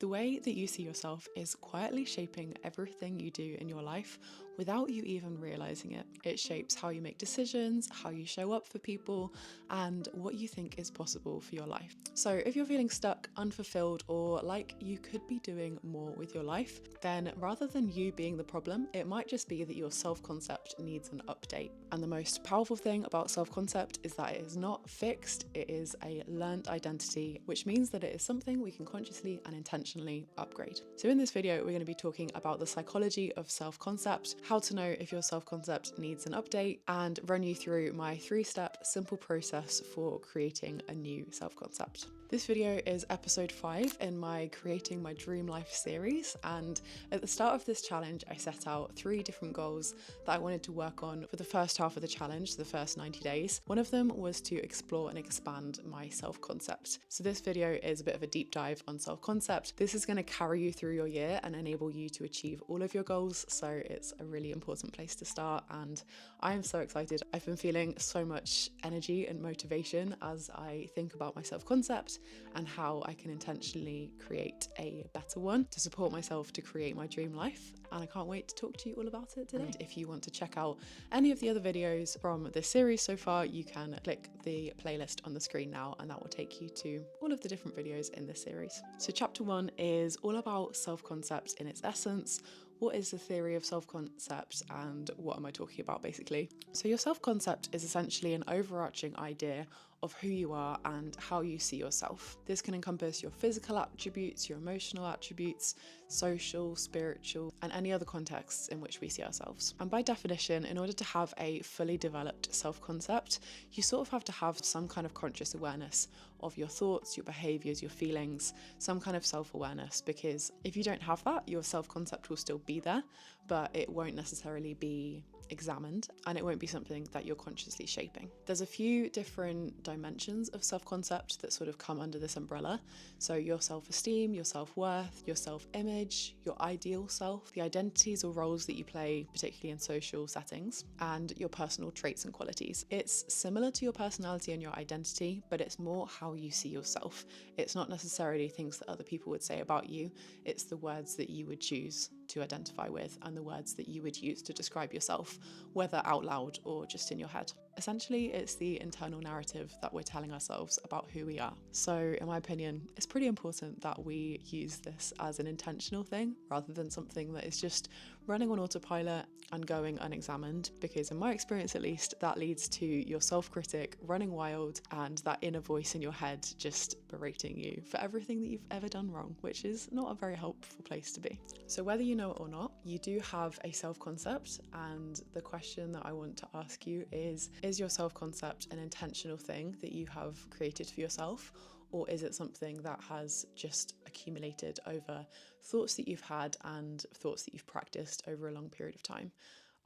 The way that you see yourself is quietly shaping everything you do in your life without you even realizing it. It shapes how you make decisions, how you show up for people, and what you think is possible for your life. So if you're feeling stuck, unfulfilled, or like you could be doing more with your life, then rather than you being the problem, it might just be that your self-concept needs an update. And the most powerful thing about self-concept is that it is not fixed, it is a learned identity, which means that it is something we can consciously and intentionally upgrade. So in this video, we're going to be talking about the psychology of self-concept, how to know if your self-concept needs an update, and run you through my 3-step simple process for creating a new self-concept. This video is episode 5 in my Creating My Dream Life series, and at the start of this challenge I set out 3 different goals that I wanted to work on for the first half of the challenge, the first 90 days. One of them was to explore and expand my self-concept. So this video is a bit of a deep dive on self-concept. This is going to carry you through your year and enable you to achieve all of your goals, so it's a really important place to start, and I am so excited. I've been feeling so much energy and motivation as I think about my self-concept and how I can intentionally create a better one to support myself to create my dream life, and I can't wait to talk to you all about it today. And if you want to check out any of the other videos from this series so far, you can click the playlist on the screen now, and that will take you to all of the different videos in this series. So chapter 1 is all about self-concept in its essence. What is the theory of self-concept and what am I talking about basically? So your self-concept is essentially an overarching idea of who you are and how you see yourself. This can encompass your physical attributes, your emotional attributes, social, spiritual, and any other contexts in which we see ourselves. And by definition, in order to have a fully developed self-concept, you sort of have to have some kind of conscious awareness of your thoughts, your behaviors, your feelings, some kind of self-awareness, because if you don't have that, your self-concept will still be there, but it won't necessarily be examined and it won't be something that you're consciously shaping. There's a few different dimensions of self-concept that sort of come under this umbrella. So your self-esteem, your self-worth, your self-image, your ideal self, the identities or roles that you play, particularly in social settings, and your personal traits and qualities. It's similar to your personality and your identity, but it's more how you see yourself. It's not necessarily things that other people would say about you, it's the words that you would choose to identify with and the words that you would use to describe yourself, whether out loud or just in your head. Essentially, it's the internal narrative that we're telling ourselves about who we are. So in my opinion, it's pretty important that we use this as an intentional thing rather than something that is just running on autopilot and going unexamined, because in my experience at least, that leads to your self-critic running wild and that inner voice in your head just berating you for everything that you've ever done wrong, which is not a very helpful place to be. So whether you know it or not, you do have a self-concept, and the question that I want to ask you is your self-concept an intentional thing that you have created for yourself, or is it something that has just accumulated over thoughts that you've had and thoughts that you've practiced over a long period of time?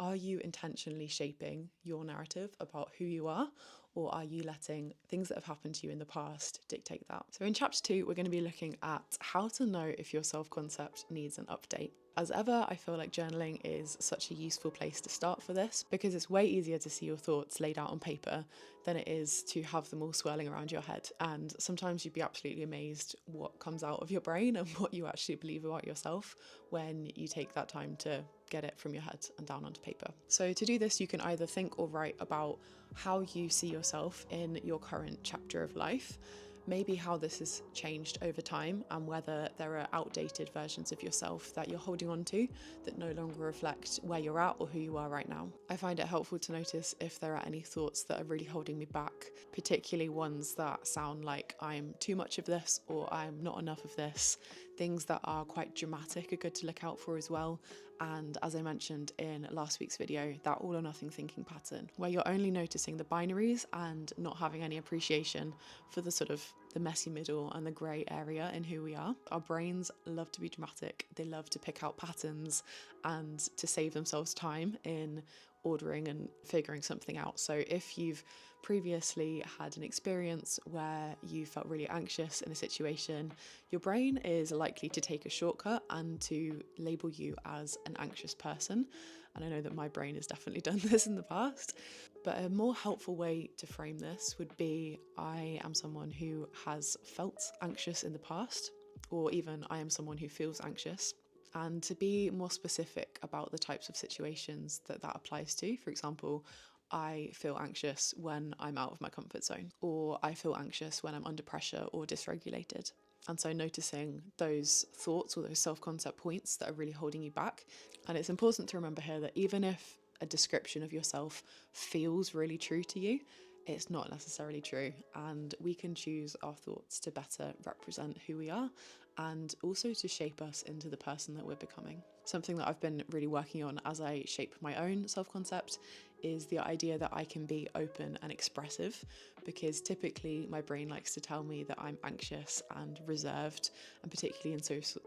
Are you intentionally shaping your narrative about who you are, or are you letting things that have happened to you in the past dictate that? So in chapter 2, we're going to be looking at how to know if your self-concept needs an update. As ever, I feel like journaling is such a useful place to start for this, because it's way easier to see your thoughts laid out on paper than it is to have them all swirling around your head. And sometimes you'd be absolutely amazed what comes out of your brain and what you actually believe about yourself when you take that time to get it from your head and down onto paper. So to do this, you can either think or write about how you see yourself in your current chapter of life, maybe how this has changed over time and whether there are outdated versions of yourself that you're holding on to that no longer reflect where you're at or who you are right now. I find it helpful to notice if there are any thoughts that are really holding me back, particularly ones that sound like I'm too much of this or I'm not enough of this. Things that are quite dramatic are good to look out for as well. And as I mentioned in last week's video, that all or nothing thinking pattern, where you're only noticing the binaries and not having any appreciation for the sort of the messy middle and the grey area in who we are. Our brains love to be dramatic. They love to pick out patterns and to save themselves time in ordering and figuring something out. So if you've previously had an experience where you felt really anxious in a situation, your brain is likely to take a shortcut and to label you as an anxious person. And I know that my brain has definitely done this in the past. But a more helpful way to frame this would be, I am someone who has felt anxious in the past. or even I am someone who feels anxious. And to be more specific about the types of situations that applies to, for example, I feel anxious when I'm out of my comfort zone, or I feel anxious when I'm under pressure or dysregulated. And so noticing those thoughts or those self-concept points that are really holding you back. And it's important to remember here that even if a description of yourself feels really true to you, it's not necessarily true. And we can choose our thoughts to better represent who we are and also to shape us into the person that we're becoming. Something that I've been really working on as I shape my own self-concept is the idea that I can be open and expressive, because typically my brain likes to tell me that I'm anxious and reserved, and particularly in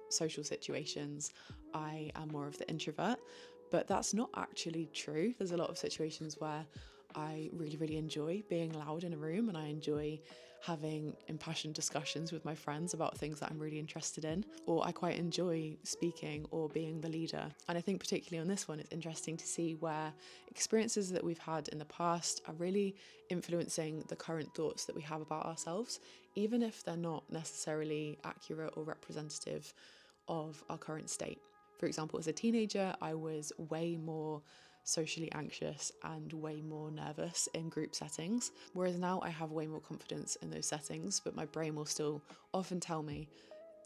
social situations, I am more of the introvert. But that's not actually true. There's a lot of situations where I really, really enjoy being loud in a room, and I enjoy having impassioned discussions with my friends about things that I'm really interested in, or I quite enjoy speaking or being the leader. And I think particularly on this one, it's interesting to see where experiences that we've had in the past are really influencing the current thoughts that we have about ourselves, even if they're not necessarily accurate or representative of our current state. For example, as a teenager, I was way more socially anxious and way more nervous in group settings, whereas now I have way more confidence in those settings, but my brain will still often tell me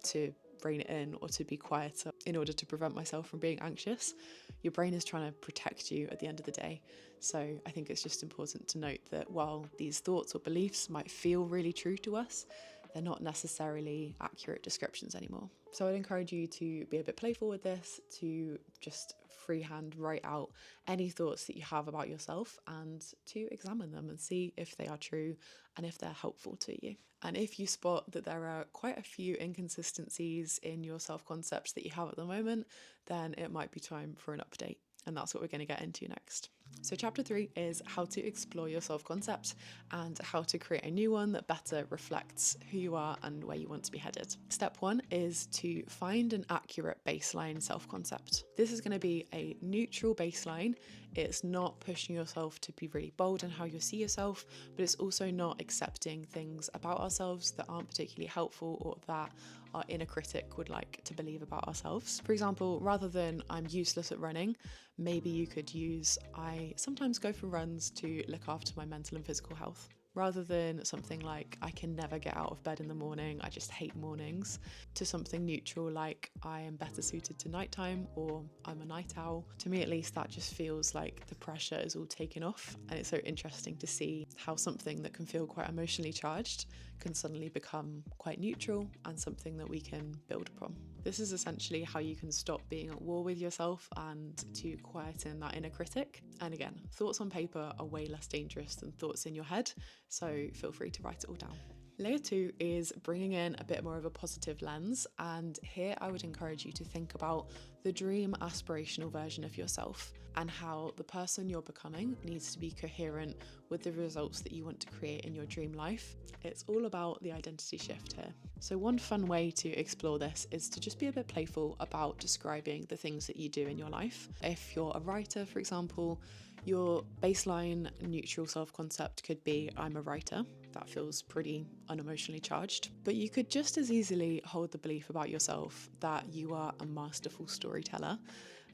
to rein it in or to be quieter in order to prevent myself from being anxious. Your brain is trying to protect you at the end of the day. So I think it's just important to note that while these thoughts or beliefs might feel really true to us, they're not necessarily accurate descriptions anymore. So I'd encourage you to be a bit playful with this, to just freehand write out any thoughts that you have about yourself and to examine them and see if they are true and if they're helpful to you. And if you spot that there are quite a few inconsistencies in your self-concept that you have at the moment, then it might be time for an update. And that's what we're going to get into next. So chapter 3 is how to explore your self-concept and how to create a new one that better reflects who you are and where you want to be headed. Step 1 is to find an accurate baseline self-concept. This is going to be a neutral baseline. It's not pushing yourself to be really bold in how you see yourself, but it's also not accepting things about ourselves that aren't particularly helpful or that our inner critic would like to believe about ourselves. For example, rather than I'm useless at running, maybe you could use I sometimes go for runs to look after my mental and physical health. Rather than something like I can never get out of bed in the morning, I just hate mornings, to something neutral like I am better suited to nighttime or I'm a night owl. To me at least, that just feels like the pressure is all taken off, and it's so interesting to see how something that can feel quite emotionally charged can suddenly become quite neutral and something that we can build upon. This is essentially how you can stop being at war with yourself and to quieten that inner critic. And again, thoughts on paper are way less dangerous than thoughts in your head, so feel free to write it all down. Layer 2 is bringing in a bit more of a positive lens, and here I would encourage you to think about the dream aspirational version of yourself and how the person you're becoming needs to be coherent with the results that you want to create in your dream life. It's all about the identity shift here. So one fun way to explore this is to just be a bit playful about describing the things that you do in your life. If you're a writer, for example, your baseline neutral self-concept could be I'm a writer. That feels pretty unemotionally charged. But you could just as easily hold the belief about yourself that you are a masterful storyteller.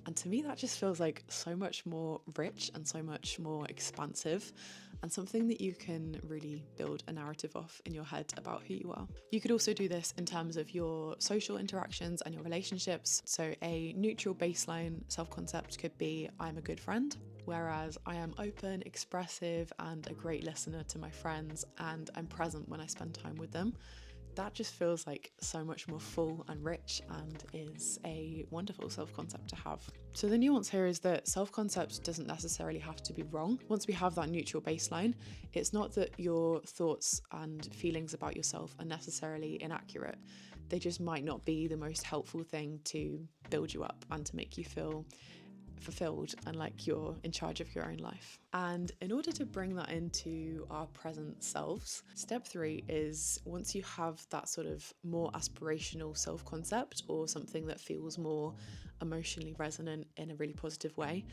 And to me, that just feels like so much more rich and so much more expansive, and something that you can really build a narrative of in your head about who you are. You could also do this in terms of your social interactions and your relationships. So a neutral baseline self-concept could be I'm a good friend, whereas I am open, expressive, and a great listener to my friends, and I'm present when I spend time with them. That just feels like so much more full and rich and is a wonderful self-concept to have. So the nuance here is that self-concept doesn't necessarily have to be wrong. Once we have that neutral baseline, it's not that your thoughts and feelings about yourself are necessarily inaccurate. They just might not be the most helpful thing to build you up and to make you feel fulfilled and like you're in charge of your own life. And in order to bring that into our present selves, step 3 is once you have that sort of more aspirational self-concept or something that feels more emotionally resonant in a really positive way,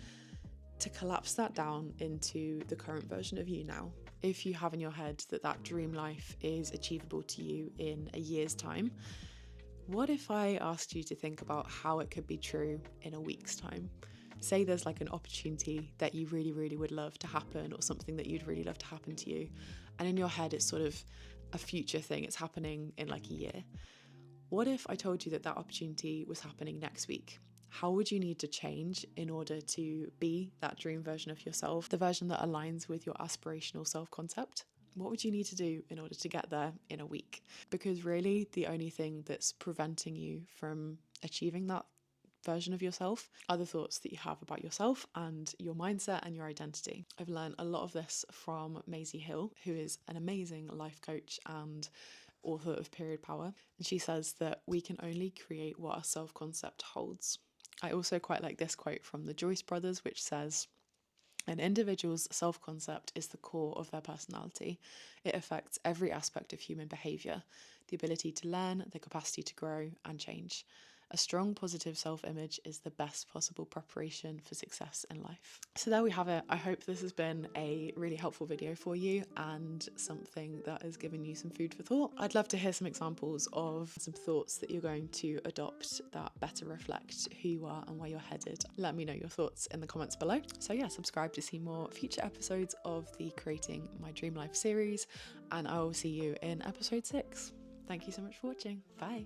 to collapse that down into the current version of you now. If you have in your head that dream life is achievable to you in a year's time, What if I asked you to think about how it could be true in a week's time? Say there's like an opportunity that you really, really would love to happen, or something that you'd really love to happen to you. And in your head, it's sort of a future thing, it's happening in like a year. What if I told you that that opportunity was happening next week? How would you need to change in order to be that dream version of yourself, the version that aligns with your aspirational self concept? What would you need to do in order to get there in a week? Because really, the only thing that's preventing you from achieving that version of yourself are the thoughts that you have about yourself and your mindset and your identity. I've learned a lot of this from Maisie Hill, who is an amazing life coach and author of Period Power. And she says that we can only create what our self-concept holds. I also quite like this quote from the Joyce brothers, which says, "An individual's self-concept is the core of their personality. It affects every aspect of human behaviour, the ability to learn, the capacity to grow and change. A strong positive self-image is the best possible preparation for success in life." So there we have it. I hope this has been a really helpful video for you and something that has given you some food for thought. I'd love to hear some examples of some thoughts that you're going to adopt that better reflect who you are and where you're headed. Let me know your thoughts in the comments below. So yeah, subscribe to see more future episodes of the Creating My Dream Life series, and I will see you in episode 6. Thank you so much for watching. Bye.